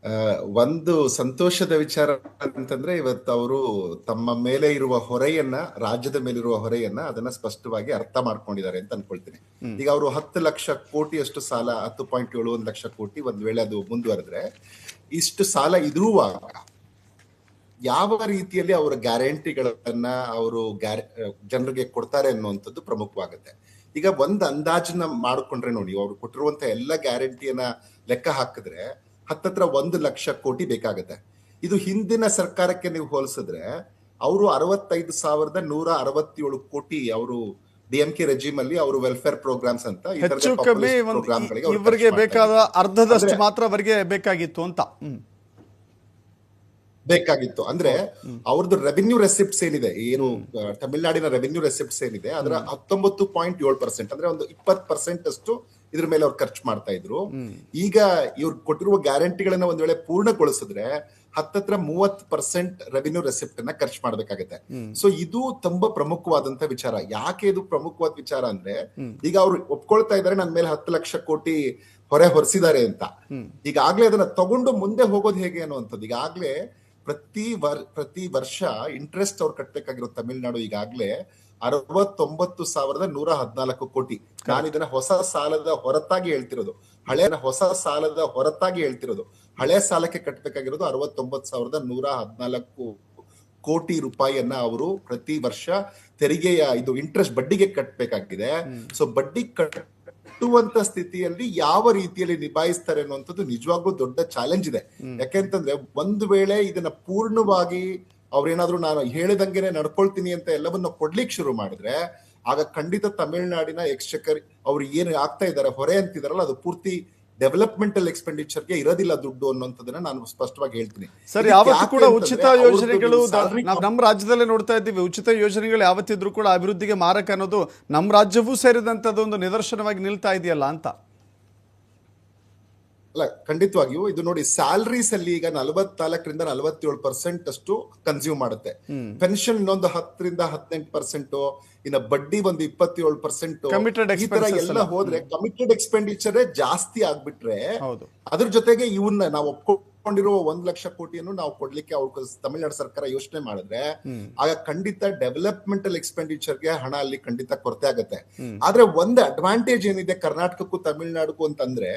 ಆ, ಒಂದು ಸಂತೋಷದ ವಿಚಾರ ಅಂತಂದ್ರೆ ಇವತ್ತು ಅವರು ತಮ್ಮ ಮೇಲೆ ಇರುವ ಹೊರೆಯನ್ನ, ರಾಜ್ಯದ ಮೇಲಿರುವ ಹೊರೆಯನ್ನ ಅದನ್ನ ಸ್ಪಷ್ಟವಾಗಿ ಅರ್ಥ ಮಾಡ್ಕೊಂಡಿದ್ದಾರೆ ಅಂತ ಅನ್ಕೊಳ್ತೀನಿ. ಈಗ ಅವರು 10 ಲಕ್ಷ ಕೋಟಿಯಷ್ಟು ಸಾಲ, 10.71 ಲಕ್ಷ ಕೋಟಿ, ಒಂದ್ ವೇಳೆ ಅದು ಮುಂದುವರೆದ್ರೆ ಇಷ್ಟು ಸಾಲ ಇರುವಾಗ ಯಾವ ರೀತಿಯಲ್ಲಿ ಅವರ ಗ್ಯಾರಂಟಿಗಳನ್ನ ಅವರು ಜನರಿಗೆ ಕೊಡ್ತಾರೆ ಅನ್ನುವಂಥದ್ದು ಪ್ರಮುಖವಾಗುತ್ತೆ. ಈಗ ಒಂದ್ ಅಂದಾಜನ್ನ ಮಾಡ್ಕೊಂಡ್ರೆ ನೋಡಿ, ಅವ್ರು ಕೊಟ್ಟಿರುವಂತ ಎಲ್ಲ ಗ್ಯಾರಂಟಿಯನ್ನ ಲೆಕ್ಕ ಹಾಕಿದ್ರೆ ಹತ್ತತ್ರ 1 ಲಕ್ಷ ಕೋಟಿ ಬೇಕಾಗತ್ತೆ. ಇದು ಹಿಂದಿನ ಸರ್ಕಾರಕ್ಕೆ ನೀವು ಹೋಲಿಸಿದ್ರೆ ಅವರು 65,167 ಕೋಟಿ ಅವರು DMK ರೆಜಿಮ್ ಅಲ್ಲಿ ಅವರು ವೆಲ್ಫೇರ್ ಪ್ರೋಗ್ರಾಮ್ಸ್ ಅಂತ ಹೆಚ್ಚು ಕಮ್ಮಿ ಇವರಿಗೆ ಬೇಕಾದ ಅರ್ಧದಷ್ಟು ಮಾತ್ರ ಅವರಿಗೆ ಬೇಕಾಗಿತ್ತು ಅಂತ ಬೇಕಾಗಿತ್ತು. ಅಂದ್ರೆ ಅವ್ರದ್ದು ರೆವಿನ್ಯೂ ರೆಸಿಪ್ಟ್ಸ್ ಏನಿದೆ, ಏನು ತಮಿಳ್ನಾಡಿನ ರೆವಿನ್ಯೂ ರೆಸಿಪ್ಟ್ಸ್ ಏನಿದೆ ಅದರ 19.7%, ಅಂದ್ರೆ ಒಂದು 20% ಅಷ್ಟು ಇದ್ರ ಮೇಲೆ ಅವ್ರು ಖರ್ಚು ಮಾಡ್ತಾ ಇದ್ರು. ಈಗ ಇವ್ರು ಕೊಟ್ಟಿರುವ ಗ್ಯಾರಂಟಿಗಳನ್ನ ಒಂದ್ ವೇಳೆ ಪೂರ್ಣಗೊಳಿಸಿದ್ರೆ ಹತ್ತತ್ರ 30% ರೆವಿನ್ಯೂ ರೆಸಿಪ್ಟ್ ಅನ್ನ ಖರ್ಚು ಮಾಡ್ಬೇಕಾಗತ್ತೆ. ಸೊ ಇದು ತುಂಬಾ ಪ್ರಮುಖವಾದಂತ ವಿಚಾರ. ಯಾಕೆ ಇದು ಪ್ರಮುಖವಾದ ವಿಚಾರ ಅಂದ್ರೆ, ಈಗ ಅವ್ರು ಒಪ್ಕೊಳ್ತಾ ಇದಾರೆ ನನ್ನ ಮೇಲೆ 10 ಲಕ್ಷ ಕೋಟಿ ಹೊರೆ ಹೊರಿಸಿದ್ದಾರೆ ಅಂತ. ಈಗಾಗ್ಲೇ ಅದನ್ನ ತಗೊಂಡು ಮುಂದೆ ಹೋಗೋದು ಹೇಗೆ ಅನ್ನುವಂಥದ್ದು. ಈಗಾಗ್ಲೇ ಪ್ರತಿ ವರ್ಷ ಇಂಟ್ರೆಸ್ಟ್ ಅವ್ರು ಕಟ್ಬೇಕಾಗಿರೋ ತಮಿಳ್ನಾಡು ಈಗಾಗ್ಲೇ 69,114 ಕೋಟಿ. ನಾನು ಇದನ್ನ ಹೊಸ ಸಾಲದ ಹೊರತಾಗಿ ಹೇಳ್ತಿರೋದು, ಹಳೆ ಸಾಲಕ್ಕೆ ಕಟ್ಟಬೇಕಾಗಿರೋದು 69,114 ಕೋಟಿ ರೂಪಾಯಿಯನ್ನ ಅವರು ಪ್ರತಿ ವರ್ಷ ತೆರಿಗೆಯ ಇದು ಇಂಟ್ರೆಸ್ಟ್ ಬಡ್ಡಿಗೆ ಕಟ್ಟಬೇಕಾಗಿದೆ. ಸೊ ಬಡ್ಡಿ ಕಟ್ಟುವಂತ ಸ್ಥಿತಿಯಲ್ಲಿ ಯಾವ ರೀತಿಯಲ್ಲಿ ನಿಭಾಯಿಸ್ತಾರೆ ಅನ್ನುವಂಥದ್ದು ನಿಜವಾಗ್ಲೂ ದೊಡ್ಡ ಚಾಲೆಂಜ್ ಇದೆ. ಯಾಕೆಂತಂದ್ರೆ ಒಂದು ವೇಳೆ ಇದನ್ನ ಪೂರ್ಣವಾಗಿ ಅವ್ರೇನಾದ್ರೂ ನಾನು ಹೇಳಿದಂಗೆನೆ ನಡ್ಕೊಳ್ತೀನಿ ಅಂತ ಎಲ್ಲವನ್ನ ಕೊಡ್ಲಿಕ್ಕೆ ಶುರು ಮಾಡಿದ್ರೆ ಆಗ ಖಂಡಿತ ತಮಿಳ್ನಾಡಿನ ಎಕ್ಸ್ಚೆಕರ್ ಅವ್ರು ಏನು ಆಗ್ತಾ ಇದ್ದಾರೆ ಹೊರೆ ಅಂತಿದಾರಲ್ಲ, ಅದು ಪೂರ್ತಿ ಡೆವಲಪ್ಮೆಂಟಲ್ ಎಕ್ಸ್ಪೆಂಡಿಚರ್ಗೆ ಇರೋದಿಲ್ಲ ದುಡ್ಡು ಅನ್ನೋಂಥದ್ದನ್ನ ನಾನು ಸ್ಪಷ್ಟವಾಗಿ ಹೇಳ್ತೀನಿ. ಸರ್, ಯಾವತ್ತೂ ಕೂಡ ಉಚಿತ ಯೋಜನೆಗಳು ನಮ್ಮ ರಾಜ್ಯದಲ್ಲೇ ನೋಡ್ತಾ ಇದ್ದೀವಿ. ಉಚಿತ ಯೋಜನೆಗಳು ಯಾವತ್ತಿದ್ರು ಕೂಡ ಅಭಿವೃದ್ಧಿಗೆ ಮಾರಕ ಅನ್ನೋದು ನಮ್ಮ ರಾಜ್ಯವೂ ಸೇರಿದಂತದ್ದು ಒಂದು ನಿದರ್ಶನವಾಗಿ ನಿಲ್ತಾ ಇದೆಯಲ್ಲ ಅಂತ. ಅಲ್ಲ, ಖಂಡಿತವಾಗಿಯೂ ಇದು ನೋಡಿ, ಸ್ಯಾಲರೀಸ್ ಅಲ್ಲಿ ಈಗ 44% ಅಷ್ಟು ಕನ್ಸ್ಯೂಮ್ ಮಾಡುತ್ತೆ. ಪೆನ್ಷನ್ ಇನ್ನೊಂದು 10-18%, ಇನ್ನ ಬಡ್ಡಿ ಒಂದು 27%. ಈ ತರ ಎಲ್ಲ ಹೋದ್ರೆ ಕಮಿಟೆಡ್ ಎಕ್ಸ್ಪೆಂಡಿಚರ್ ಜಾಸ್ತಿ ಆಗ್ಬಿಟ್ರೆ ಅದ್ರ ಜೊತೆಗೆ ಇವನ್ನ ನಾವು ಒಪ್ಕೊಂಡಿರುವ 1 ಲಕ್ಷ ಕೋಟಿಯನ್ನು ನಾವು ಕೊಡ್ಲಿಕ್ಕೆ ಅವ್ರ ತಮಿಳ್ನಾಡು ಸರ್ಕಾರ ಯೋಚನೆ ಮಾಡಿದ್ರೆ ಆಗ ಖಂಡಿತ ಡೆವಲಪ್ಮೆಂಟಲ್ ಎಕ್ಸ್ಪೆಂಡಿಚರ್ಗೆ ಹಣ ಅಲ್ಲಿ ಖಂಡಿತ ಕೊರತೆ ಆಗತ್ತೆ. ಆದ್ರೆ ಒಂದು ಅಡ್ವಾಂಟೇಜ್ ಏನಿದೆ ಕರ್ನಾಟಕಕ್ಕೂ ತಮಿಳ್ನಾಡಿಗೂ ಅಂತಂದ್ರೆ,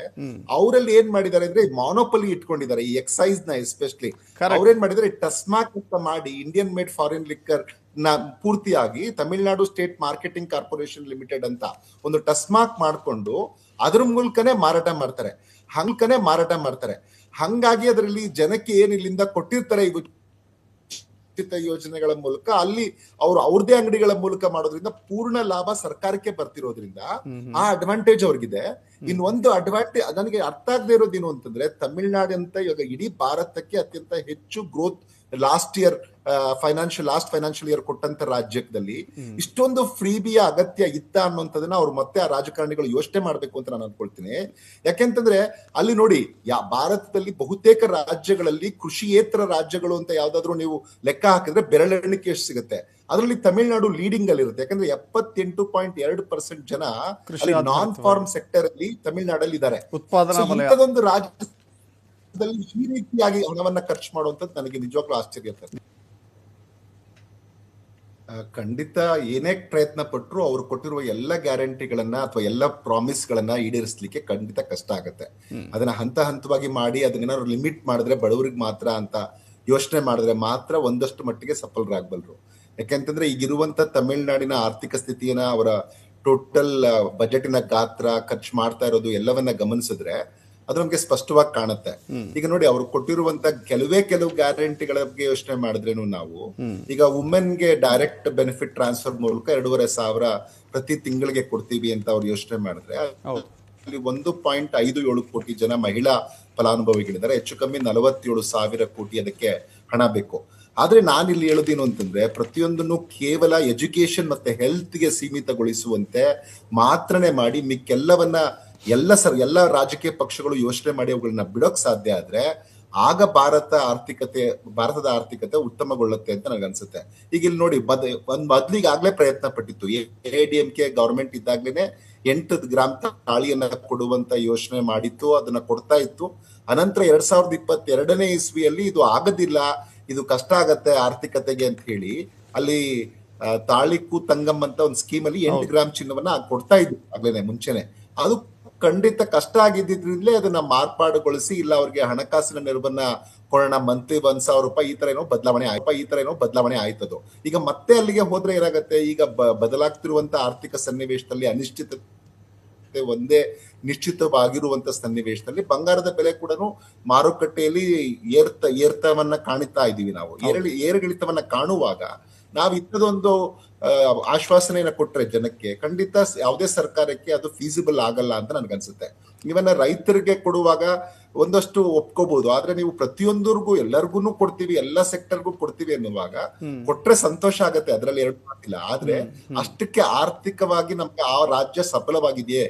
ಅವರಲ್ಲಿ ಏನ್ ಮಾಡಿದ್ದಾರೆ ಅಂದ್ರೆ ಮಾನೋಪಲಿ ಇಟ್ಕೊಂಡಿದ್ದಾರೆ ಈ ಎಕ್ಸೈಸ್ ನ. ಎಸ್ಪೆಷಲಿ ಅವ್ರೇನ್ ಮಾಡಿದ್ದಾರೆ, ಟಸ್ಮಾಕ್ ಅಂತ ಮಾಡಿ ಇಂಡಿಯನ್ ಮೇಡ್ ಫಾರಿನ್ ಲಿಕ್ಕರ್ ನ ಪೂರ್ತಿಯಾಗಿ Tamil Nadu state marketing corporation limited ಅಂತ ಒಂದು ಟಸ್ಮಾಕ್ ಮಾಡ್ಕೊಂಡು ಅದ್ರ ಮೂಲಕನೇ ಮಾರಾಟ ಮಾಡ್ತಾರೆ. ಹಂಗಾಗಿ ಅದರಲ್ಲಿ ಜನಕ್ಕೆ ಏನ್ ಇಲ್ಲಿಂದ ಕೊಟ್ಟಿರ್ತಾರೆ ಈ ಉಚಿತ ಯೋಜನೆಗಳ ಮೂಲಕ, ಅಲ್ಲಿ ಅವ್ರದೇ ಅಂಗಡಿಗಳ ಮೂಲಕ ಮಾಡೋದ್ರಿಂದ ಪೂರ್ಣ ಲಾಭ ಸರ್ಕಾರಕ್ಕೆ ಬರ್ತಿರೋದ್ರಿಂದ ಆ ಅಡ್ವಾಂಟೇಜ್ ಅವ್ರಿಗಿದೆ. ಇನ್ನೊಂದು ಅಡ್ವಾಂಟೇಜ್ ನನಗೆ ಅರ್ಥ ಆಗದೆ ಇರೋದೇನು ಅಂತಂದ್ರೆ, ತಮಿಳ್ನಾಡು ಅಂತ ಇವಾಗ ಇಡೀ ಭಾರತಕ್ಕೆ ಅತ್ಯಂತ ಹೆಚ್ಚು ಗ್ರೋತ್ ಲಾಸ್ಟ್ ಫೈನಾನ್ಷಿಯಲ್ ಇಯರ್ ಕೊಟ್ಟಂತ ರಾಜ್ಯದಲ್ಲಿ ಇಷ್ಟೊಂದು ಫ್ರೀಬಿಯ ಅಗತ್ಯ ಇತ್ತ ಅನ್ನುವಂಥದ್ದನ್ನ ಅವ್ರು ಮತ್ತೆ ಆ ರಾಜಕಾರಣಿಗಳು ಯೋಚನೆ ಮಾಡ್ಬೇಕು ಅಂತ ನಾನು ಅನ್ಕೊಳ್ತೀನಿ. ಯಾಕೆಂತಂದ್ರೆ ಅಲ್ಲಿ ನೋಡಿ, ಭಾರತದಲ್ಲಿ ಬಹುತೇಕ ರಾಜ್ಯಗಳಲ್ಲಿ ಕೃಷಿಯೇತರ ರಾಜ್ಯಗಳು ಅಂತ ಯಾವ್ದಾದ್ರು ನೀವು ಲೆಕ್ಕ ಹಾಕಿದ್ರೆ ಬೆರಳೆಣಿಕೆ ಎಷ್ಟು ಸಿಗುತ್ತೆ. ಅದರಲ್ಲಿ ತಮಿಳ್ನಾಡು ಲೀಡಿಂಗ್ ಅಲ್ಲಿ ಇರುತ್ತೆ. ಯಾಕಂದ್ರೆ 78.2% ಜನ ನಾನ್ ಫಾರ್ಮ್ ಸೆಕ್ಟರ್ ಅಲ್ಲಿ ತಮಿಳ್ನಾಡಲ್ಲಿ ಇದ್ದಾರೆ. ಇಂಥದೊಂದು ರಾಜ್ಯದಲ್ಲಿ ಈ ರೀತಿಯಾಗಿ ಹಣವನ್ನ ಖರ್ಚು ಮಾಡುವಂತದ್ದು ನನಗೆ ನಿಜವಾಗ್ಲೂ ಆಶ್ಚರ್ಯ ತರುತ್ತೆ. ಖಂಡಿತ ಏನೇ ಪ್ರಯತ್ನ ಪಟ್ಟರು ಅವ್ರು ಕೊಟ್ಟಿರುವ ಎಲ್ಲ ಗ್ಯಾರಂಟಿಗಳನ್ನ ಅಥವಾ ಎಲ್ಲ ಪ್ರಾಮಿಸ್ ಗಳನ್ನ ಈಡೇರಿಸಲಿಕ್ಕೆ ಖಂಡಿತ ಕಷ್ಟ ಆಗತ್ತೆ. ಅದನ್ನ ಹಂತ ಹಂತವಾಗಿ ಮಾಡಿ ಅದನ್ನೇನಾದ್ರು ಲಿಮಿಟ್ ಮಾಡಿದ್ರೆ ಬಡವರಿಗೆ ಮಾತ್ರ ಅಂತ ಯೋಚನೆ ಮಾಡಿದ್ರೆ ಮಾತ್ರ ಒಂದಷ್ಟು ಮಟ್ಟಿಗೆ ಸಫಲರಾಗಬಲ್ಲರು. ಯಾಕೆಂತಂದ್ರೆ ಈಗಿರುವಂತ ತಮಿಳ್ನಾಡಿನ ಆರ್ಥಿಕ ಸ್ಥಿತಿಯನ್ನ, ಅವರ ಟೋಟಲ್ ಬಜೆಟಿನ ಗಾತ್ರ, ಖರ್ಚು ಮಾಡ್ತಾ ಇರೋದು ಎಲ್ಲವನ್ನ ಗಮನಿಸಿದ್ರೆ ಅದು ನಮ್ಗೆ ಸ್ಪಷ್ಟವಾಗಿ ಕಾಣುತ್ತೆ. ಈಗ ನೋಡಿ, ಅವ್ರು ಕೊಟ್ಟಿರುವಂತ ಕೆಲವು ಗ್ಯಾರಂಟಿಗಳ ಬಗ್ಗೆ ಯೋಚನೆ ಮಾಡಿದ್ರೇನು ನಾವು ಈಗ ವುಮೆನ್ಗೆ ಡೈರೆಕ್ಟ್ ಬೆನಿಫಿಟ್ ಟ್ರಾನ್ಸ್ಫರ್ ಮೂಲಕ 2,500 ಪ್ರತಿ ತಿಂಗಳಿಗೆ ಕೊಡ್ತೀವಿ ಅಂತ ಅವ್ರು ಯೋಚನೆ ಮಾಡಿದ್ರೆ ಅಲ್ಲಿ 1.57 ಕೋಟಿ ಜನ ಮಹಿಳಾ ಫಲಾನುಭವಿಗಳಿದ್ದಾರೆ. ಹೆಚ್ಚು ಕಮ್ಮಿ 47,000 ಕೋಟಿ ಅದಕ್ಕೆ ಹಣ ಬೇಕು. ಆದ್ರೆ ನಾನಿಲ್ಲಿ ಹೇಳೋದೇನು ಅಂತಂದ್ರೆ, ಪ್ರತಿಯೊಂದನ್ನು ಕೇವಲ ಎಜುಕೇಶನ್ ಮತ್ತೆ ಹೆಲ್ತ್ ಗೆ ಸೀಮಿತಗೊಳಿಸುವಂತೆ ಮಾತ್ರನೇ ಮಾಡಿ ಮಿಕ್ಕೆಲ್ಲವನ್ನ ಎಲ್ಲ ರಾಜಕೀಯ ಪಕ್ಷಗಳು ಯೋಚನೆ ಮಾಡಿ ಅವುಗಳನ್ನ ಬಿಡೋಕ್ ಸಾಧ್ಯ ಆದ್ರೆ ಆಗ ಭಾರತದ ಆರ್ಥಿಕತೆ ಉತ್ತಮಗೊಳ್ಳುತ್ತೆ ಅಂತ ನನಗನ್ಸುತ್ತೆ. ಈಗ ಇಲ್ಲಿ ನೋಡಿ, ಮೊದ್ಲಿಗಾಗ್ಲೇ ಪ್ರಯತ್ನ ಪಟ್ಟಿತ್ತು. ADMK ಗವರ್ಮೆಂಟ್ ಇದ್ದಾಗ್ಲೇನೆ 8 ಗ್ರಾಮ್ ತಾಳಿಯನ್ನ ಕೊಡುವಂತ ಯೋಚನೆ ಮಾಡಿತ್ತು, ಅದನ್ನ ಕೊಡ್ತಾ ಇತ್ತು. ಅನಂತರ 2022ನೇ ಇಸ್ವಿಯಲ್ಲಿ ಇದು ಆಗದಿಲ್ಲ, ಇದು ಕಷ್ಟ ಆಗತ್ತೆ ಆರ್ಥಿಕತೆಗೆ ಅಂತ ಹೇಳಿ ಅಲ್ಲಿ ತಾಳಿಕು ತಂಗಮ್ ಅಂತ ಒಂದು ಸ್ಕೀಮ್ ಅಲ್ಲಿ 8 ಗ್ರಾಮ್ ಚಿನ್ನವನ್ನ ಕೊಡ್ತಾ ಇದ್ರು ಆಗ್ಲೇನೆ ಮುಂಚೆನೆ. ಅದು ಖಂಡಿತ ಕಷ್ಟ ಆಗಿದ್ದಿದ್ರಿಂದಲೇ ಅದನ್ನ ಮಾರ್ಪಾಡುಗೊಳಿಸಿ, ಇಲ್ಲ ಅವ್ರಿಗೆ ಹಣಕಾಸಿನ ನೆರವನ್ನ ಕೊಡೋಣ, ಮಂತ್ಲಿ 1,000 ರೂಪಾಯಿ ಈ ತರ ಏನೋ ಬದಲಾವಣೆ ಆಯ್ತದು. ಈಗ ಮತ್ತೆ ಅಲ್ಲಿಗೆ ಹೋದ್ರೆ ಏನಾಗತ್ತೆ, ಈಗ ಬದಲಾಗ್ತಿರುವಂತ ಆರ್ಥಿಕ ಸನ್ನಿವೇಶದಲ್ಲಿ ಅನಿಶ್ಚಿತತೆ ಒಂದೇ ನಿಶ್ಚಿತವಾಗಿರುವಂತ ಸನ್ನಿವೇಶದಲ್ಲಿ ಬಂಗಾರದ ಬೆಲೆ ಕೂಡ ಮಾರುಕಟ್ಟೆಯಲ್ಲಿ ಏರ್ತವನ್ನ ಕಾಣುತ್ತಾ ಇದೀವಿ ನಾವು. ಏರಿಳಿತವನ್ನ ಕಾಣುವಾಗ ನಾವು ಇಂಥದೊಂದು ಆಶ್ವಾಸನೆಯನ್ನ ಕೊಟ್ರೆ ಜನಕ್ಕೆ ಖಂಡಿತ ಯಾವುದೇ ಸರ್ಕಾರಕ್ಕೆ ಅದು ಫೀಸಿಬಲ್ ಆಗಲ್ಲ ಅಂತ ನನ್ಗನ್ಸುತ್ತೆ. ಇವನ್ನ ರೈತರಿಗೆ ಕೊಡುವಾಗ ಒಂದಷ್ಟು ಒಪ್ಕೋಬಹುದು, ಆದ್ರೆ ನೀವು ಪ್ರತಿಯೊಂದರಿಗೂ ಎಲ್ಲರಿಗೂ ಕೊಡ್ತೀವಿ, ಎಲ್ಲಾ ಸೆಕ್ಟರ್ಗೂ ಕೊಡ್ತೀವಿ ಅನ್ನುವಾಗ ಕೊಟ್ರೆ ಸಂತೋಷ ಆಗತ್ತೆ, ಅದ್ರಲ್ಲಿ ಎರಡು ಮಾತಿಲ್ಲ. ಆದ್ರೆ ಅಷ್ಟಕ್ಕೆ ಆರ್ಥಿಕವಾಗಿ ನಮ್ಗೆ ಆ ರಾಜ್ಯ ಸಫಲವಾಗಿದೆಯೇ,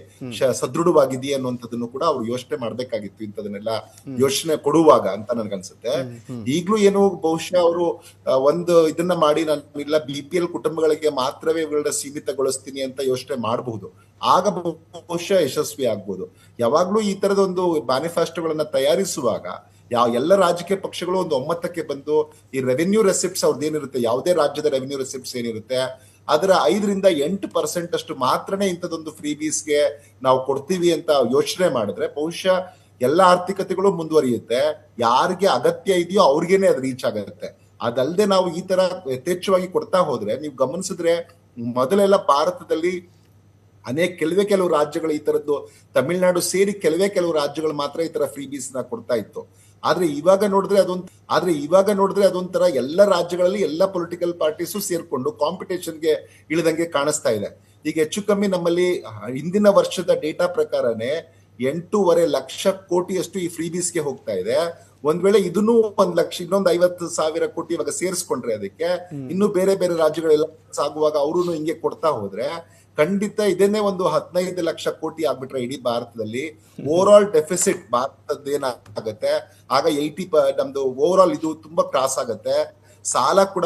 ಸದೃಢವಾಗಿದೆಯೇ ಅನ್ನುವಂಥದ್ದನ್ನು ಕೂಡ ಅವ್ರು ಯೋಚನೆ ಮಾಡ್ಬೇಕಾಗಿತ್ತು ಇಂಥದನ್ನೆಲ್ಲ ಯೋಚನೆ ಕೊಡುವಾಗ ಅಂತ ನನ್ಗನ್ಸುತ್ತೆ. ಈಗ್ಲೂ ಏನು ಬಹುಶಃ ಅವರು ಒಂದು ಇದನ್ನ ಮಾಡಿ, ನಾನು ಇಲ್ಲ BPL ಕುಟುಂಬಗಳಿಗೆ ಮಾತ್ರವೇ ಇವುಗಳನ್ನ ಸೀಮಿತಗೊಳಿಸ್ತೀನಿ ಅಂತ ಯೋಚನೆ ಮಾಡಬಹುದು, ಆಗ ಬಹುಶಃ ಯಶಸ್ವಿ ಆಗ್ಬೋದು. ಯಾವಾಗ್ಲೂ ಈ ತರದೊಂದು ಮ್ಯಾನಿಫೆಸ್ಟೋಗಳನ್ನ ತಯಾರಿಸುವಾಗ ಎಲ್ಲ ರಾಜಕೀಯ ಪಕ್ಷಗಳು ಒಂದು ಒಮ್ಮತಕ್ಕೆ ಬಂದು ಈ ರೆವೆನ್ಯೂ ರೆಸಿಪ್ಟ್ಸ್ ಅವ್ರದ್ದೇನಿರುತ್ತೆ, ಯಾವುದೇ ರಾಜ್ಯದ ರೆವೆನ್ಯೂ ರೆಸಿಪ್ಟ್ಸ್ ಏನಿರುತ್ತೆ ಅದರ 5% ಅಷ್ಟು ಮಾತ್ರನೇ ಇಂಥದೊಂದು ಫ್ರೀ ಬೀಸ್ಗೆ ನಾವು ಕೊಡ್ತೀವಿ ಅಂತ ಯೋಚನೆ ಮಾಡಿದ್ರೆ ಬಹುಶಃ ಎಲ್ಲ ಆರ್ಥಿಕತೆಗಳು ಮುಂದುವರಿಯುತ್ತೆ. ಯಾರಿಗೆ ಅಗತ್ಯ ಇದೆಯೋ ಅವ್ರಿಗೇನೆ ಅದು ರೀಚ್ ಆಗುತ್ತೆ. ಅದಲ್ಲದೆ ನಾವು ಈ ತರ ಯಥೇಚ್ಛವಾಗಿ ಕೊಡ್ತಾ ಹೋದ್ರೆ, ನೀವು ಗಮನಿಸಿದ್ರೆ ಮೊದಲೆಲ್ಲ ಭಾರತದಲ್ಲಿ ಕೆಲವು ರಾಜ್ಯಗಳು ಈ ತರದ್ದು, ತಮಿಳುನಾಡು ಸೇರಿ ಕೆಲವು ರಾಜ್ಯಗಳು ಮಾತ್ರ ಈ ತರ ಫ್ರೀ ಬೀಸ್ ನ ಕೊಡ್ತಾ ಇತ್ತು. ಆದ್ರೆ ಇವಾಗ ನೋಡಿದ್ರೆ ಅದೊಂಥರ ಎಲ್ಲ ರಾಜ್ಯಗಳಲ್ಲಿ ಎಲ್ಲ ಪೊಲಿಟಿಕಲ್ ಪಾರ್ಟೀಸು ಸೇರ್ಕೊಂಡು ಕಾಂಪಿಟೇಷನ್ಗೆ ಇಳಿದಂಗೆ ಕಾಣಿಸ್ತಾ ಇದೆ. ಈಗ ಹೆಚ್ಚು ಕಮ್ಮಿ ನಮ್ಮಲ್ಲಿ ಹಿಂದಿನ ವರ್ಷದ ಡೇಟಾ ಪ್ರಕಾರನೇ 8.5 ಲಕ್ಷ ಕೋಟಿಯಷ್ಟು ಈ ಫ್ರೀ ಬೀಸ್ಗೆ ಹೋಗ್ತಾ ಇದೆ. ಒಂದ್ ವೇಳೆ ಇದನ್ನು 1 ಲಕ್ಷ, ಇನ್ನೊಂದು 50,000 ಕೋಟಿ ಇವಾಗ ಸೇರಿಸ್ಕೊಂಡ್ರೆ ಅದಕ್ಕೆ ಇನ್ನು ಬೇರೆ ಬೇರೆ ರಾಜ್ಯಗಳೆಲ್ಲ ಆಗುವಾಗ ಅವರು ಹಿಂಗೆ ಕೊಡ್ತಾ ಹೋದ್ರೆ ಖಂಡಿತ ಇದನ್ನೇ ಒಂದು 15 ಲಕ್ಷ ಕೋಟಿ ಆಗ್ಬಿಟ್ರೆ ಇಡೀ ಭಾರತದಲ್ಲಿ ಓವರ್ ಆಲ್ ಡೆಫಿಸಿಟ್ ಭಾರತದ ಏನಾಗತ್ತೆ, ಆಗ 80 ನಮ್ದು ಓವರ್ ಆಲ್ ಇದು ತುಂಬಾ ಕ್ರಾಸ್ ಆಗತ್ತೆ. ಸಾಲ ಕೂಡ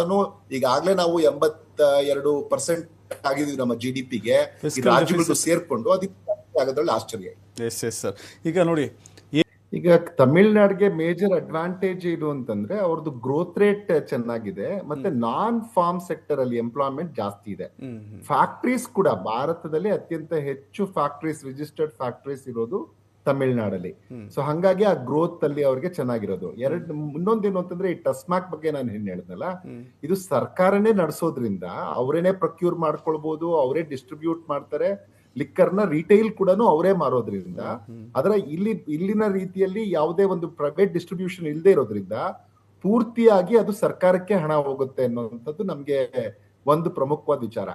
ಈಗಾಗ್ಲೇ ನಾವು 82% ಆಗಿದೀವಿ ನಮ್ಮ GDPಗೆ, ರಾಜ್ಯಗಳು ಸೇರ್ಕೊಂಡು ಅದಕ್ಕೆ ಆಗೋದ್ರಲ್ಲಿ ಆಶ್ಚರ್ಯ. ಈಗ ನೋಡಿ, ಈಗ ತಮಿಳ್ನಾಡಿಗೆ ಮೇಜರ್ ಅಡ್ವಾಂಟೇಜ್ ಏನು ಅಂತಂದ್ರೆ ಅವ್ರದ್ದು ಗ್ರೋತ್ ರೇಟ್ ಚೆನ್ನಾಗಿದೆ, ಮತ್ತೆ ನಾನ್ ಫಾರ್ಮ್ ಸೆಕ್ಟರ್ ಅಲ್ಲಿ ಎಂಪ್ಲಾಯ್ಮೆಂಟ್ ಜಾಸ್ತಿ ಇದೆ. ಫ್ಯಾಕ್ಟ್ರೀಸ್ ಕೂಡ ಭಾರತದಲ್ಲಿ ಅತ್ಯಂತ ಹೆಚ್ಚು ರಿಜಿಸ್ಟರ್ಡ್ ಫ್ಯಾಕ್ಟ್ರೀಸ್ ಇರೋದು ತಮಿಳ್ನಾಡಲ್ಲಿ. ಸೊ ಹಂಗಾಗಿ ಆ ಗ್ರೋತ್ ಅಲ್ಲಿ ಅವ್ರಿಗೆ ಚೆನ್ನಾಗಿರೋದು. ಇನ್ನೊಂದೇನು ಅಂತಂದ್ರೆ ಈ ಟಸ್ಮಾಕ್ ಬಗ್ಗೆ ನಾನು ಏನ್ ಹೇಳಿದ್ನಲ್ಲ, ಇದು ಸರ್ಕಾರನೇ ನಡೆಸೋದ್ರಿಂದ ಅವರೇನೆ ಪ್ರೊಕ್ಯೂರ್ ಮಾಡ್ಕೊಳ್ಬಹುದು, ಅವರೇ ಡಿಸ್ಟ್ರಿಬ್ಯೂಟ್ ಮಾಡ್ತಾರೆ, ಲಿಕ್ಕರ್ನ ರಿಟೈಲ್ ಕೂಡ ಅವರೇ ಮಾರೋದ್ರಿಂದ, ಅದರ ಇಲ್ಲಿನ ರೀತಿಯಲ್ಲಿ ಯಾವುದೇ ಒಂದು ಪ್ರೈವೇಟ್ ಡಿಸ್ಟ್ರಿಬ್ಯೂಷನ್ ಇಲ್ಲದೆ ಇರೋದ್ರಿಂದ ಪೂರ್ತಿಯಾಗಿ ಅದು ಸರ್ಕಾರಕ್ಕೆ ಹಣ ಹೋಗುತ್ತೆ ಅನ್ನುವಂಥದ್ದು ನಮ್ಗೆ ಒಂದು ಪ್ರಮುಖವಾದ ವಿಚಾರ.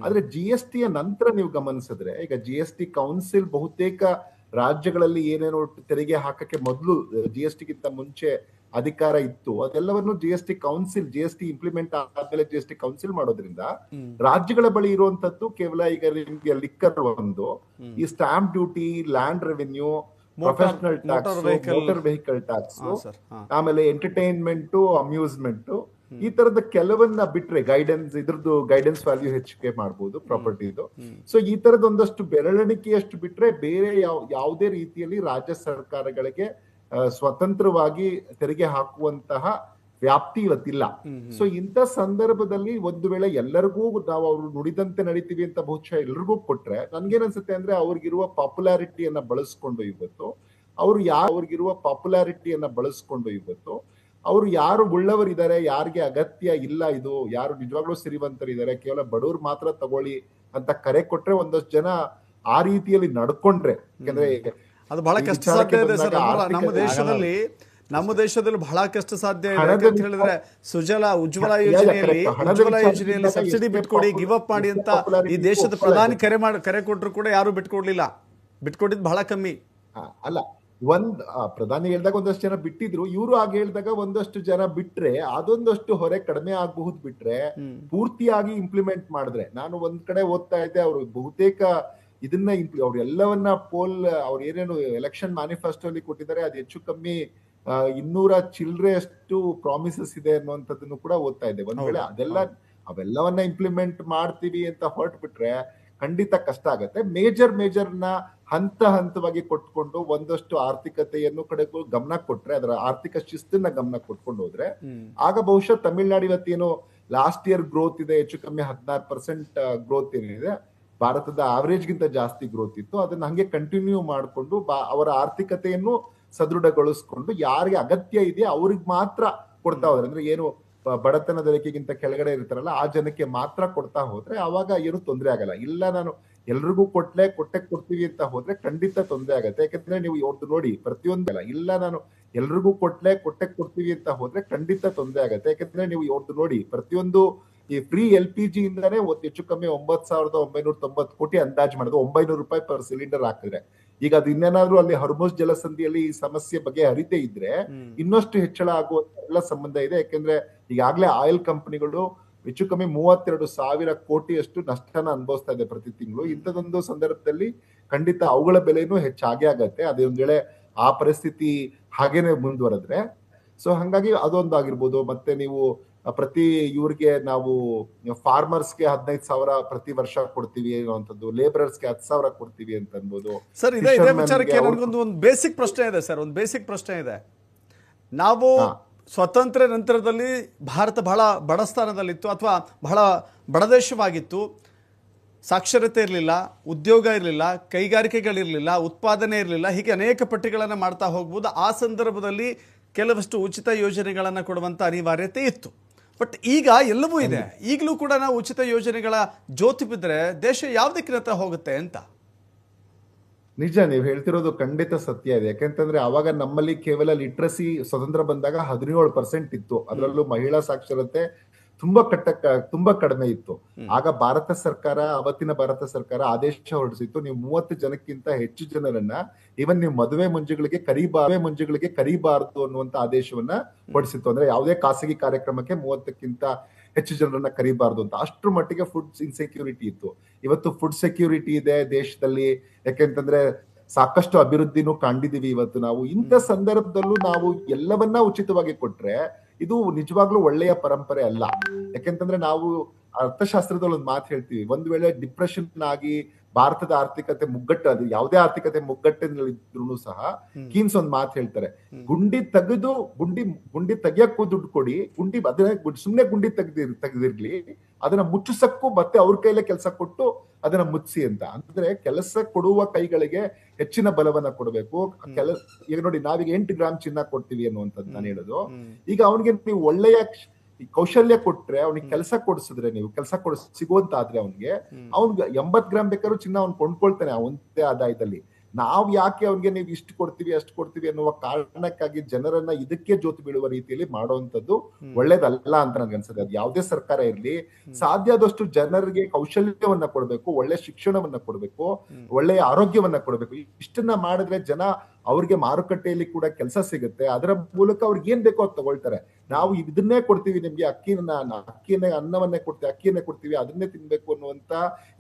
ಆದ್ರೆ GST ನಂತರ ನೀವು ಗಮನಿಸಿದ್ರೆ, ಈಗ GST ಕೌನ್ಸಿಲ್ ಬಹುತೇಕ ರಾಜ್ಯಗಳಲ್ಲಿ ಏನೇನೋ ತೆರಿಗೆ ಹಾಕಕ್ಕೆ ಮೊದಲು GSTಗಿಂತ ಮುಂಚೆ ಅಧಿಕಾರ ಇತ್ತು, ಅದೆಲ್ಲವನ್ನು GST ಇಂಪ್ಲಿಮೆಂಟ್ ಆದ್ಮೇಲೆ GST ಕೌನ್ಸಿಲ್ ಮಾಡೋದ್ರಿಂದ ರಾಜ್ಯಗಳ ಬಳಿ ಇರುವಂತದ್ದು ಕೇವಲ ಈಗ ನಿಮ್ಗೆ ಲಿಕ್ಕರ್ ಒಂದು, ಈ stamp duty, land revenue, professional tax, motor vehicle tax, ಆಮೇಲೆ ಎಂಟರ್ಟೈನ್ಮೆಂಟ್, ಅಮ್ಯೂಸ್ಮೆಂಟ್, ಈ ತರದ ಕೆಲವನ್ನ ಬಿಟ್ರೆ ಗೈಡೆನ್ಸ್ ವ್ಯಾಲ್ಯೂ ಹೆಚ್ಚಿಗೆ ಮಾಡಬಹುದು ಪ್ರಾಪರ್ಟಿದು. ಸೊ ಈ ತರದ ಒಂದಷ್ಟು ಬೆರಳಿಕೆಯಷ್ಟು ಬಿಟ್ರೆ ಬೇರೆ ಯಾವುದೇ ರೀತಿಯಲ್ಲಿ ರಾಜ್ಯ ಸರ್ಕಾರಗಳಿಗೆ ಸ್ವತಂತ್ರವಾಗಿ ತೆರಿಗೆ ಹಾಕುವಂತಹ ವ್ಯಾಪ್ತಿ ಇವತ್ತಿಲ್ಲ. ಸೊ ಇಂಥ ಸಂದರ್ಭದಲ್ಲಿ ಒಂದು ವೇಳೆ ಎಲ್ಲರಿಗೂ ನಾವು ಅವ್ರು ನುಡಿದಂತೆ ನಡೀತೀವಿ ಅಂತ ಬಹುಶಃ ಎಲ್ರಿಗೂ ಕೊಟ್ರೆ, ನನ್ಗೇನ್ ಅನ್ಸುತ್ತೆ ಅಂದ್ರೆ ಅವ್ರಿಗಿರುವ ಪಾಪ್ಯುಲಾರಿಟಿಯನ್ನ ಬಳಸ್ಕೊಂಡು ಇವತ್ತು ಅವರು ಯಾರು ಉಳ್ಳವರಿದ್ದಾರೆ, ಯಾರಿಗೆ ಅಗತ್ಯ ಇಲ್ಲ, ಇದು ಯಾರು ನಿಜವಾಗ್ಲೂ ಸಿರಿವಂತರಿದ್ದಾರೆ, ಕೇವಲ ಬಡವ್ರು ಮಾತ್ರ ತಗೊಳ್ಳಿ ಅಂತ ಕರೆ ಕೊಟ್ರೆ ಒಂದಷ್ಟು ಜನ ಆ ರೀತಿಯಲ್ಲಿ ನಡ್ಕೊಂಡ್ರೆ, ಯಾಕಂದ್ರೆ ಅದು ಬಹಳ ಕಷ್ಟ ಸಾಧ್ಯ ಇದೆ ಸರ್. ನಮ್ಮ ದೇಶದಲ್ಲಿ ಬಹಳ ಕಷ್ಟ ಸಾಧ್ಯ ಇದೆ ಅಂತ ಹೇಳಿದ್ರೆ, ಉಜ್ವಲ ಯೋಜನೆಯಲ್ಲಿ ಸಬ್ಸಿಡಿ ಬಿಟ್ಕೊಡಿ, ಗಿವ್ ಅಪ್ ಮಾಡಿ ಅಂತ ಈ ದೇಶದ ಪ್ರಧಾನಿ ಕರೆ ಕೊಟ್ಟರು ಕೂಡ ಯಾರು ಬಿಟ್ಕೊಟ್ಟಿದ್ದು ಬಹಳ ಕಮ್ಮಿ. ಅಲ್ಲ, ಪ್ರಧಾನಿ ಹೇಳಿದಾಗ ಒಂದಷ್ಟು ಜನ ಬಿಟ್ಟಿದ್ರು, ಇವರು ಆಗ ಹೇಳಿದಾಗ ಒಂದಷ್ಟು ಜನ ಬಿಟ್ರೆ ಅದೊಂದಷ್ಟು ಹೊರೆ ಕಡಿಮೆ ಆಗಬಹುದು. ಬಿಟ್ರೆ ಪೂರ್ತಿಯಾಗಿ ಇಂಪ್ಲಿಮೆಂಟ್ ಮಾಡಿದ್ರೆ, ನಾನು ಒಂದ್ ಕಡೆ ಓದ್ತಾ ಇದ್ದೆ, ಅವರು ಬಹುತೇಕ ಇದನ್ನ ಅವ್ರು ಎಲ್ಲವನ್ನ ಅವ್ರು ಏನೇನು ಎಲೆಕ್ಷನ್ ಮ್ಯಾನಿಫೆಸ್ಟೋ ಅಲ್ಲಿ ಕೊಟ್ಟಿದ್ದಾರೆ ಅದು ಹೆಚ್ಚು ಕಮ್ಮಿ 200 ಚಿಲ್ಲರೆಯಷ್ಟು ಪ್ರಾಮಿಸಸ್ ಇದೆ ಅನ್ನುವಂಥದ್ದನ್ನು ಕೂಡ ಓದ್ತಾ ಇದೆ. ಒಂದ್ ವೇಳೆ ಅವೆಲ್ಲವನ್ನ ಇಂಪ್ಲಿಮೆಂಟ್ ಮಾಡ್ತೀವಿ ಅಂತ ಹೊರಟ್ಬಿಟ್ರೆ ಖಂಡಿತ ಕಷ್ಟ ಆಗತ್ತೆ. ಮೇಜರ್ನ ಹಂತವಾಗಿ ಕೊಟ್ಕೊಂಡು ಒಂದಷ್ಟು ಆರ್ಥಿಕತೆಯನ್ನು ಕಡೆಗೂ ಗಮನ ಕೊಟ್ರೆ, ಅದರ ಆರ್ಥಿಕ ಶಿಸ್ತನ್ನ ಗಮನ ಕೊಟ್ಕೊಂಡು ಹೋದ್ರೆ ಆಗ ಬಹುಶಃ ತಮಿಳ್ನಾಡು ಇವತ್ತೇನು ಲಾಸ್ಟ್ ಇಯರ್ ಗ್ರೋತ್ ಇದೆ, ಹೆಚ್ಚು ಕಮ್ಮಿ 16% ಗ್ರೋತ್ ಏನಿದೆ, ಭಾರತದ ಆವರೇಜ್ ಗಿಂತ ಜಾಸ್ತಿ ಗ್ರೋತ್ ಇತ್ತು. ಅದನ್ನ ಹಂಗೆ ಕಂಟಿನ್ಯೂ ಮಾಡಿಕೊಂಡು ಅವರ ಆರ್ಥಿಕತೆಯನ್ನು ಸದೃಢಗೊಳಿಸ್ಕೊಂಡು ಯಾರಿಗೆ ಅಗತ್ಯ ಇದೆ ಅವ್ರಿಗೆ ಮಾತ್ರ ಕೊಡ್ತಾ ಹೋದ್ರೆ, ಅಂದ್ರೆ ಏನು ಬಡತನದ ರೇಖೆಗಿಂತ ಕೆಳಗಡೆ ಇರ್ತಾರಲ್ಲ ಆ ಜನಕ್ಕೆ ಮಾತ್ರ ಕೊಡ್ತಾ ಹೋದ್ರೆ ಅವಾಗ ಏನು ತೊಂದರೆ ಆಗಲ್ಲ. ಇಲ್ಲ ನಾನು ಎಲ್ರಿಗೂ ಕೊಡ್ತೀವಿ ಅಂತ ಹೋದ್ರೆ ಖಂಡಿತ ತೊಂದರೆ ಆಗತ್ತೆ. ಯಾಕಂದ್ರೆ ನೀವು ಇವ್ರದ್ದು ನೋಡಿ ಪ್ರತಿಯೊಂದಲ್ಲ, ಇಲ್ಲ ನಾನು ಎಲ್ರಿಗೂ ಕೊಡ್ತೀವಿ ಅಂತ ಹೋದ್ರೆ ಖಂಡಿತ ತೊಂದರೆ ಆಗತ್ತೆ. ಯಾಕಂದ್ರೆ ನೀವು ಇವ್ರದ್ದು ನೋಡಿ ಪ್ರತಿಯೊಂದು ಈ ಫ್ರೀ LPG ಇಂದಾನೆ ಹೆಚ್ಚು ಕಮ್ಮಿ 9,990 ಕೋಟಿ ಅಂದಾಜು ಮಾಡೋದು, 900 ರೂಪಾಯಿ ಪರ್ ಸಿಲಿಂಡರ್ ಹಾಕಿದ್ರೆ. ಈಗ ಅದು ಇನ್ನೇನಾದ್ರೂ ಅಲ್ಲಿ ಹರ್ಮುಜ್ ಜಲಸಂಧಿಯಲ್ಲಿ ಈ ಸಮಸ್ಯೆ ಬಗ್ಗೆ ಹರಿದೇ ಇದ್ರೆ ಇನ್ನಷ್ಟು ಹೆಚ್ಚಳ ಆಗುವ ಎಲ್ಲ ಸಂಬಂಧ ಇದೆ. ಯಾಕೆಂದ್ರೆ ಈಗಾಗಲೇ ಆಯಿಲ್ ಕಂಪನಿಗಳು ಹೆಚ್ಚು ಕಮ್ಮಿ 32,000 ಕೋಟಿಯಷ್ಟು ನಷ್ಟನ ಅನುಭವಿಸ್ತಾ ಇದೆ ಪ್ರತಿ ತಿಂಗಳು. ಇಂಥದೊಂದು ಸಂದರ್ಭದಲ್ಲಿ ಖಂಡಿತ ಅವುಗಳ ಬೆಲೆನೂ ಹೆಚ್ಚಾಗೇ ಆಗತ್ತೆ, ಅದೇ ಒಂದ್ ವೇಳೆ ಆ ಪರಿಸ್ಥಿತಿ ಹಾಗೇನೆ ಮುಂದುವರೆದ್ರೆ. ಸೊ ಹಂಗಾಗಿ ಅದೊಂದು ಆಗಿರ್ಬೋದು. ಮತ್ತೆ ನೀವು ಪ್ರತಿ ಇವ್ರಿಗೆ ನಾವು ಫಾರ್ಮರ್ಸ್ಗೆ 15,000 ಪ್ರತಿ ವರ್ಷ ಕೊಡ್ತೀವಿ ಅನ್ನುವಂಥದ್ದು, ಲೇಬರರ್ಸ್ಗೆ 10,000 ಕೊಡ್ತೀವಿ ಅಂತ ಅನ್ಬೋದು. ಸರ್ ಇದೇ ವಿಚಾರಕ್ಕೆ ನನಗೊಂದು ಬೇಸಿಕ್ ಪ್ರಶ್ನೆ ಇದೆ ಸರ್, ಒಂದು ಬೇಸಿಕ್ ಪ್ರಶ್ನೆ ಇದೆ. ನಾವು ಸ್ವತಂತ್ರ ನಂತರದಲ್ಲಿ ಭಾರತ ಬಹಳ ಬಡ ಸ್ಥಾನದಲ್ಲಿತ್ತು ಅಥವಾ ಬಹಳ ಬಡದೇಶವಾಗಿತ್ತು. ಸಾಕ್ಷರತೆ ಇರಲಿಲ್ಲ, ಉದ್ಯೋಗ ಇರಲಿಲ್ಲ, ಕೈಗಾರಿಕೆಗಳಿರಲಿಲ್ಲ, ಉತ್ಪಾದನೆ ಇರಲಿಲ್ಲ, ಹೀಗೆ ಅನೇಕ ಪಟ್ಟಿಗಳನ್ನು ಮಾಡ್ತಾ ಹೋಗ್ಬೋದು. ಆ ಸಂದರ್ಭದಲ್ಲಿ ಕೆಲವಷ್ಟು ಉಚಿತ ಯೋಜನೆಗಳನ್ನು ಕೊಡುವಂಥ ಅನಿವಾರ್ಯತೆ ಇತ್ತು. ಬಟ್ ಈಗ ಎಲ್ಲವೂ ಇದೆ. ಈಗಲೂ ಕೂಡ ನಾವು ಉಚಿತ ಯೋಜನೆಗಳ ಜೋತಿ ಬಿದ್ದರೆ ದೇಶ ಯಾವ ದಿಕ್ಕಿನತ್ತ ಹೋಗುತ್ತೆ ಅಂತ. ನಿಜ, ನೀವು ಹೇಳ್ತಿರೋದು ಖಂಡಿತ ಸತ್ಯ ಇದೆ. ಯಾಕೆಂತಂದ್ರೆ ಅವಾಗ ನಮ್ಮಲ್ಲಿ ಕೇವಲ ಲಿಟ್ರಸಿ ಸ್ವತಂತ್ರ ಬಂದಾಗ 17% ಇತ್ತು. ಅದರಲ್ಲೂ ಮಹಿಳಾ ಸಾಕ್ಷರತೆ ತುಂಬಾ ಕಡಿಮೆ ಇತ್ತು. ಆಗ ಅವತ್ತಿನ ಭಾರತ ಸರ್ಕಾರ ಆದೇಶ ಹೊರಡಿಸಿತ್ತು, ನೀವು 30 ಜನಕ್ಕಿಂತ ಹೆಚ್ಚು ಜನರನ್ನ ಈವನ್ ನೀವು ಮದುವೆ ಮುಂಜಿಗಳಿಗೆ ಕರೀಬಾರದು ಅನ್ನುವಂತ ಆದೇಶವನ್ನ ಹೊರಡಿಸಿತ್ತು. ಅಂದ್ರೆ ಯಾವುದೇ ಖಾಸಗಿ ಕಾರ್ಯಕ್ರಮಕ್ಕೆ 30ಕ್ಕಿಂತ ಹೆಚ್ಚು ಜನರನ್ನ ಕರೀಬಾರ್ದು ಅಂತ. ಅಷ್ಟ್ರ ಮಟ್ಟಿಗೆ ಫುಡ್ ಇನ್ಸೆಕ್ಯೂರಿಟಿ ಇತ್ತು. ಇವತ್ತು ಫುಡ್ ಸೆಕ್ಯೂರಿಟಿ ಇದೆ ದೇಶದಲ್ಲಿ, ಯಾಕೆಂತಂದ್ರೆ ಸಾಕಷ್ಟು ಅಭಿವೃದ್ಧಿನೂ ಕಂಡಿದೀವಿ ಇವತ್ತು ನಾವು. ಇಂಥ ಸಂದರ್ಭದಲ್ಲೂ ನಾವು ಎಲ್ಲವನ್ನ ಉಚಿತವಾಗಿ ಕೊಟ್ರೆ ಇದು ನಿಜವಾಗ್ಲೂ ಒಳ್ಳೆಯ ಪರಂಪರೆ ಅಲ್ಲ. ಯಾಕೆಂತಂದ್ರೆ ನಾವು ಅರ್ಥಶಾಸ್ತ್ರದಲ್ಲಿ ಒಂದು ಮಾತು ಹೇಳ್ತೀವಿ, ಒಂದ್ ವೇಳೆ ಡಿಪ್ರೆಷನ್ ಆಗಿ ಭಾರತದ ಆರ್ಥಿಕತೆ ಅದು ಯಾವುದೇ ಆರ್ಥಿಕತೆ ಮುಗ್ಗಟ್ಟಿನಲ್ಲಿದ್ರು ಸಹ ಕೀನ್ಸ್ ಒಂದ್ ಮಾತು ಹೇಳ್ತಾರೆ, ಗುಂಡಿ ತೆಗಿಯಕ್ಕೂ ದುಡ್ಡು ಕೊಡಿ, ಸುಮ್ನೆ ಗುಂಡಿ ತೆಗೆದಿರ್ಲಿ, ಅದನ್ನ ಮುಚ್ಚಿಸಕ್ಕೂ ಮತ್ತೆ ಅವ್ರ ಕೈಲೇ ಕೆಲಸ ಕೊಟ್ಟು ಅದನ್ನ ಮುಚ್ಚಿಸಿ ಅಂತ. ಅಂದ್ರೆ ಕೆಲಸ ಕೊಡುವ ಕೈಗಳಿಗೆ ಹೆಚ್ಚಿನ ಬಲವನ್ನ ಕೊಡಬೇಕು. ಈಗ ನೋಡಿ, ನಾವೀಗ 8 ಗ್ರಾಮ್ ಚಿನ್ನ ಕೊಡ್ತೀವಿ ಅನ್ನುವಂಥದ್ದು ನಾನು ಹೇಳೋದು. ಈಗ ಅವನಿಗೆ ನೀವು ಒಳ್ಳೆಯ ಕೌಶಲ್ಯ ಕೊಟ್ರೆ, ಅವ್ನಿಗೆ ಕೆಲಸ ಕೊಡಿಸಿದ್ರೆ, ನೀವು ಕೆಲಸ ಸಿಗುವಂತ ಆದ್ರೆ ಅವ್ನಿಗೆ 80 ಗ್ರಾಮ್ ಬೇಕಾದ್ರೂ ಚಿನ್ನ ಅವ್ನು ಕೊಂಡ್ಕೊಳ್ತಾನೆ ಅವಂದೇ ಆದಾಯದಲ್ಲಿ. ನಾವ್ ಯಾಕೆ ಅವ್ನಿಗೆ ನೀವು ಇಷ್ಟು ಕೊಡ್ತೀವಿ ಅಷ್ಟು ಕೊಡ್ತೀವಿ ಅನ್ನುವ ಕಾರಣಕ್ಕಾಗಿ ಜನರನ್ನ ಇದಕ್ಕೆ ಜೋತು ಬೀಳುವ ರೀತಿಯಲ್ಲಿ ಮಾಡುವಂತದ್ದು ಒಳ್ಳೇದಲ್ಲ ಅಂತ ನನ್ಗೆ ಅನ್ಸುತ್ತೆ. ಅದು ಯಾವುದೇ ಸರ್ಕಾರ ಇರ್ಲಿ, ಸಾಧ್ಯ ಆದಷ್ಟು ಜನರಿಗೆ ಕೌಶಲ್ಯವನ್ನ ಕೊಡ್ಬೇಕು, ಒಳ್ಳೆ ಶಿಕ್ಷಣವನ್ನ ಕೊಡ್ಬೇಕು, ಒಳ್ಳೆಯ ಆರೋಗ್ಯವನ್ನ ಕೊಡ್ಬೇಕು. ಇಷ್ಟನ್ನ ಮಾಡಿದ್ರೆ ಜನ ಅವ್ರಿಗೆ ಮಾರುಕಟ್ಟೆಯಲ್ಲಿ ಕೂಡ ಕೆಲಸ ಸಿಗುತ್ತೆ, ಅದರ ಮೂಲಕ ಅವ್ರಿಗೆ ಏನ್ ಬೇಕೋ ಅದು ತಗೊಳ್ತಾರೆ. ನಾವು ಇದನ್ನೇ ಕೊಡ್ತೀವಿ ನಿಮ್ಗೆ, ಅನ್ನವನ್ನೇ ಕೊಡ್ತೀವಿ, ಅದನ್ನೇ ತಿನ್ಬೇಕು ಅನ್ನುವಂತ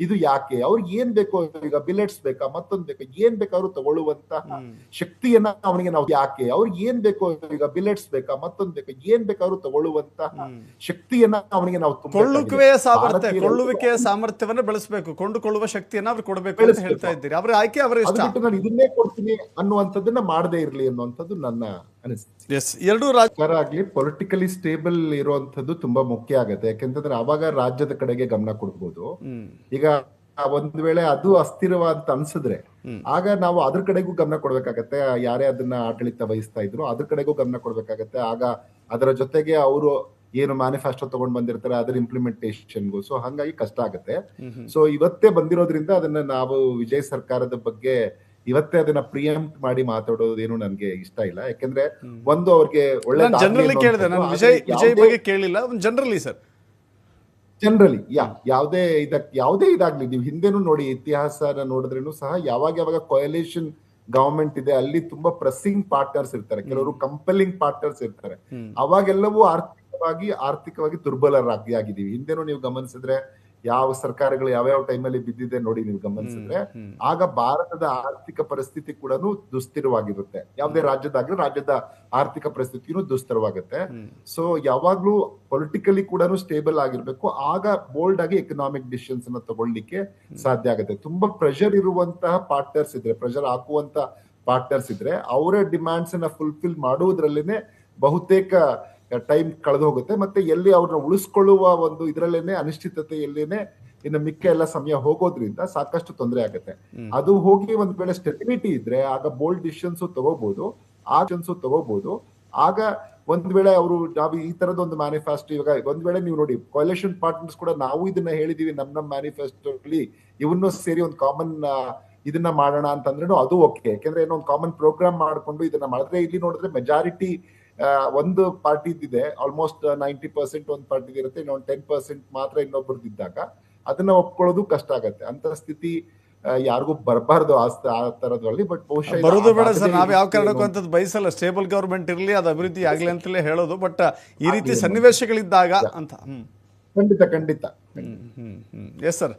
ಇದು ಯಾಕೆ? ಅವ್ರಿಗೆ ಏನ್ ಬೇಕೋ, ಈಗ ಬಿಲೆಟ್ಸ್ ಬೇಕಾ, ಮತ್ತೊಂದ್ ಬೇಕಾ, ಏನ್ ಬೇಕಾದ್ರೂ ತಗೊಳ್ಳುವಂತಹ ಶಕ್ತಿಯನ್ನ ಅವನಿಗೆ ನಾವು ಯಾಕೆ? ಅವ್ರಿಗೆ ಏನ್ ಬೇಕೋ, ಈಗ ಬಿಲೆಟ್ಸ್ ಬೇಕಾ, ಮತ್ತೊಂದ್ ಬೇಕಾ, ಏನ್ ಬೇಕಾದ್ರೂ ತಗೊಳ್ಳುವಂತಹ ಶಕ್ತಿಯನ್ನ ಅವನಿಗೆ ನಾವು ಕೊಳ್ಳುವಿಕೆಯ ಸಾಮರ್ಥ್ಯವನ್ನು ಬೆಳೆಸಬೇಕು, ಕೊಂಡುಕೊಳ್ಳುವ ಶಕ್ತಿಯನ್ನ ಅವ್ರು ಕೊಡಬೇಕು ಅಂತ ಹೇಳ್ತಾ ಇದ್ದೀರಿ. ಅವ್ರ ಆಯ್ಕೆ ಅವರ ಇಷ್ಟ. ನಾನು ಇದನ್ನೇ ಕೊಡ್ತೀನಿ ಅನ್ನುವಂಥದ್ದನ್ನ ಮಾಡದೇ ಇರ್ಲಿ ಅನ್ನುವಂಥದ್ದು ನನ್ನ ಅನಿಸಿಕೆ. ಎರಡು ರಾಜ್ಯ ಆಗ್ಲಿ ಪೊಲಿಟಿಕಲಿ ಸ್ಟೇಬಲ್ ಇರುವಂತದ್ದು ತುಂಬಾ ಮುಖ್ಯ ಆಗತ್ತೆ. ಯಾಕೆಂತಂದ್ರೆ ಅವಾಗ ರಾಜ್ಯದ ಕಡೆಗೆ ಗಮನ ಕೊಡ್ಬೋದು. ಈಗ ಒಂದ್ ವೇಳೆ ಅದು ಅಸ್ಥಿರವ ಅಂತ ಅನ್ಸಿದ್ರೆ ಆಗ ನಾವು ಅದ್ರ ಕಡೆಗೂ ಗಮನ ಕೊಡ್ಬೇಕಾಗತ್ತೆ. ಯಾರೇ ಅದನ್ನ ಆಡಳಿತ ವಹಿಸ್ತಾ ಇದ್ರು ಅದ್ರ ಕಡೆಗೂ ಗಮನ ಕೊಡ್ಬೇಕಾಗತ್ತೆ. ಆಗ ಅದರ ಜೊತೆಗೆ ಅವರು ಏನು ಮ್ಯಾನಿಫೆಸ್ಟೋ ತಗೊಂಡ್ ಬಂದಿರ್ತಾರೆ ಅದರ ಇಂಪ್ಲಿಮೆಂಟೇಷನ್ಗೂ. ಸೊ ಹಂಗಾಗಿ ಕಷ್ಟ ಆಗತ್ತೆ. ಸೊ ಇವತ್ತೇ ಬಂದಿರೋದ್ರಿಂದ ಅದನ್ನ ನಾವು ವಿಜಯ್ ಸರ್ಕಾರದ ಬಗ್ಗೆ ಇವತ್ತೇ ಅದನ್ನ ಪ್ರಿಯಂಪ್ಟ್ ಮಾಡಿ ಮಾತಾಡೋದೇನು ನನ್ಗೆ ಇಷ್ಟ ಇಲ್ಲ. ಯಾಕೆಂದ್ರೆ ಒಂದು ಅವ್ರಿಗೆ ಒಳ್ಳೆ ಜನರಲಿ ಯಾವುದೇ ಇದಾಗ್ಲಿ, ನೀವು ಹಿಂದೆನೂ ನೋಡಿ ಇತಿಹಾಸನ ನೋಡಿದ್ರೇನು ಸಹ ಯಾವಾಗ ಕೊಯಲೇಷನ್ ಗವರ್ಮೆಂಟ್ ಇದೆ ಅಲ್ಲಿ ತುಂಬಾ ಪ್ರೆಸ್ಸಿಂಗ್ ಪಾರ್ಟ್ನರ್ಸ್ ಇರ್ತಾರೆ, ಕೆಲವರು ಕಂಪೆಲ್ಲಿಂಗ್ ಪಾರ್ಟ್ನರ್ಸ್ ಇರ್ತಾರೆ. ಅವಾಗೆಲ್ಲವೂ ಆರ್ಥಿಕವಾಗಿ ದುರ್ಬಲರಾಗಿದ್ದೀವಿ. ಹಿಂದೆನೂ ನೀವು ಗಮನಿಸಿದ್ರೆ ಯಾವ ಸರ್ಕಾರಗಳು ಯಾವ್ಯಾವ ಟೈಮಲ್ಲಿ ಬಿದ್ದಿದೆ ನೋಡಿ ನೀವು ಗಮನಿಸಿದ್ರೆ, ಆಗ ಭಾರತದ ಆರ್ಥಿಕ ಪರಿಸ್ಥಿತಿ ಕೂಡ ದುಸ್ಥಿರವಾಗಿರುತ್ತೆ. ಯಾವುದೇ ರಾಜ್ಯದಾಗ್ಲಿ ರಾಜ್ಯದ ಆರ್ಥಿಕ ಪರಿಸ್ಥಿತಿನೂ ದುಸ್ತರವಾಗುತ್ತೆ. ಸೊ ಯಾವಾಗ್ಲೂ ಪೊಲಿಟಿಕಲಿ ಕೂಡ ಸ್ಟೇಬಲ್ ಆಗಿರ್ಬೇಕು. ಆಗ ಬೋಲ್ಡ್ ಆಗಿ ಎಕನಾಮಿಕ್ ಡಿಸಿಷನ್ಸ್ ಅನ್ನ ತಗೊಳ್ಳಿಕ್ಕೆ ಸಾಧ್ಯ ಆಗುತ್ತೆ. ತುಂಬಾ ಪ್ರೆಷರ್ ಇರುವಂತಹ ಪಾರ್ಟ್ನರ್ಸ್ ಇದ್ರೆ, ಪ್ರೆಷರ್ ಹಾಕುವಂತ ಪಾರ್ಟ್ನರ್ಸ್ ಇದ್ರೆ, ಅವರ ಡಿಮ್ಯಾಂಡ್ಸ್ ಅನ್ನ ಫುಲ್ಫಿಲ್ ಮಾಡುವುದ್ರಲ್ಲೇನೆ ಬಹುತೇಕ ಟೈಮ್ ಕಳೆದು ಹೋಗುತ್ತೆ. ಮತ್ತೆ ಎಲ್ಲಿ ಅವ್ರನ್ನ ಉಳಿಸ್ಕೊಳ್ಳುವ ಒಂದು ಇದರಲ್ಲೇನೆ ಅನಿಶ್ಚಿತತೆಯಲ್ಲೇನೆ ಇನ್ನು ಮಿಕ್ಕ ಎಲ್ಲ ಸಮಯ ಹೋಗೋದ್ರಿಂದ ಸಾಕಷ್ಟು ತೊಂದರೆ ಆಗುತ್ತೆ. ಅದು ಹೋಗಿ ಒಂದ್ ವೇಳೆ ಸ್ಟೆಬಿಲಿಟಿ ಇದ್ರೆ ಆಗ ಬೋಲ್ಡ್ ಡಿಸಿಷನ್ಸ್ ತಗೋಬಹುದು, ತಗೋಬಹುದು. ಆಗ ಒಂದ್ ವೇಳೆ ಅವರು ನಾವು ಈ ತರದ ಒಂದು ಮ್ಯಾನಿಫೆಸ್ಟೋ, ಇವಾಗ ಒಂದ್ ವೇಳೆ ನೀವು ನೋಡಿ ಕೊಲಿಷನ್ ಪಾರ್ಟ್ನರ್ಸ್ ಕೂಡ ನಾವು ಇದನ್ನ ಹೇಳಿದೀವಿ ನಮ್ಮ ಮ್ಯಾನಿಫೆಸ್ಟೋ ಅಲ್ಲಿ, ಇವನ್ನೂ ಸೇರಿ ಒಂದು ಕಾಮನ್ ಇದನ್ನ ಮಾಡೋಣ ಅಂತಂದ್ರೂ ಅದು ಓಕೆ. ಯಾಕೆಂದ್ರೆ ಏನೋ ಒಂದು ಕಾಮನ್ ಪ್ರೋಗ್ರಾಮ್ ಮಾಡ್ಕೊಂಡು ಇದನ್ನ ಮಾಡಿದ್ರೆ, ಇಲ್ಲಿ ನೋಡಿದ್ರೆ ಮೆಜಾರಿಟಿ ಒಂದು ಪಾರ್ಟಿದಿದೆ, ಆಲ್ಮೋಸ್ಟ್ 90% ಒಂದು ಪಾರ್ಟಿ ಇರುತ್ತೆ, ಇನ್ನೊಂದು 10% ಮಾತ್ರ ಇನ್ನೊಬ್ಬರದಿದ್ದಾಗ ಅದನ್ನ ಒಪ್ಕೊಳ್ಳೋದು ಕಷ್ಟ ಆಗತ್ತೆ. ಅಂತ ಸ್ಥಿತಿ ಯಾರಿಗೂ ಬರಬಾರ್ದು ಆ ತರದ್ರಲ್ಲಿ. ಬಟ್ ಬಹುಶಃ ಬರೋದು ಬೇಡ ಸರ್, ನಾವ್ ಯಾವ ಕಾರಣಕ್ಕೂ ಅಂತದ್ದು ಬಯಸಲ್ಲ. ಸ್ಟೇಬಲ್ ಗವರ್ಮೆಂಟ್ ಇರಲಿ, ಅದು ಅಭಿವೃದ್ಧಿ ಆಗ್ಲಿ ಅಂತಲೇ ಹೇಳೋದು. ಬಟ್ ಈ ರೀತಿ ಸನ್ನಿವೇಶಗಳಿದ್ದಾಗ ಅಂತ ಖಂಡಿತ ಎಸ್ ಸರ್.